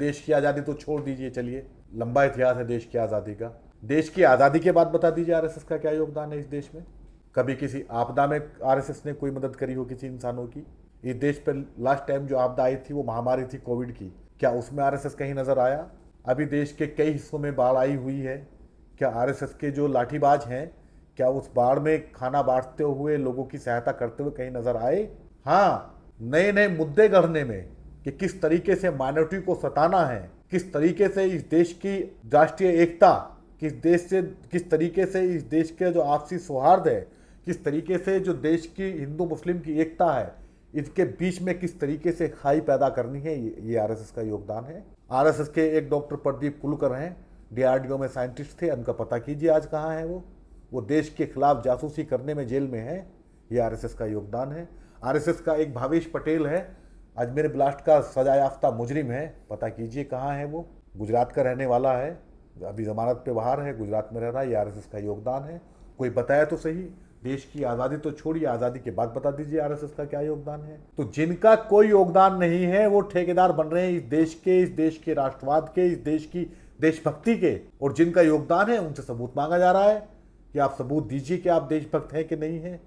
देश की आज़ादी तो छोड़ दीजिए, चलिए लंबा इतिहास है देश की आज़ादी का। देश की आज़ादी के बाद बता दीजिए आरएसएस का क्या योगदान है इस देश में। कभी किसी आपदा में आरएसएस ने कोई मदद करी हो किसी इंसानों की? इस देश पर लास्ट टाइम जो आपदा आई थी वो महामारी थी कोविड की, क्या उसमें आरएसएस कहीं नजर आया? अभी देश के कई हिस्सों में बाढ़ आई हुई है, क्या आरएसएस के जो लाठीबाज हैं क्या उस बाढ़ में खाना बांटते हुए लोगों की सहायता करते हुए कहीं नजर आए? हाँ, नए नए मुद्दे गढ़ने में कि किस तरीके से माइनॉरिटी को सताना है, किस तरीके से इस देश की राष्ट्रीय एकता, किस तरीके से इस देश के जो आपसी सौहार्द है, किस तरीके से जो देश की हिंदू मुस्लिम की एकता है, इसके बीच में किस तरीके से खाई पैदा करनी है, ये आरएसएस का योगदान है। आरएसएस के एक डॉक्टर प्रदीप कुलकर हैं, डीआरडीओ में साइंटिस्ट थे, उनका पता कीजिए आज कहाँ है वो देश के खिलाफ जासूसी करने में जेल में है। ये आरएसएस का योगदान है। आरएसएस का एक भावेश पटेल है, अजमेर ब्लास्ट का सजा याफ्ता मुजरिम है, पता कीजिए कहाँ है वो, गुजरात का रहने वाला है, अभी जमानत पे बाहर है, गुजरात में रह रहा है। ये आरएसएस का योगदान है। कोई बताया तो सही, देश की आज़ादी तो छोड़िए, आज़ादी के बाद बता दीजिए आरएसएस का क्या योगदान है। तो जिनका कोई योगदान नहीं है वो ठेकेदार बन रहे हैं इस देश के राष्ट्रवाद के, इस देश की देशभक्ति के, और जिनका योगदान है उनसे सबूत मांगा जा रहा है कि आप सबूत दीजिए कि आप देशभक्त हैं कि नहीं हैं।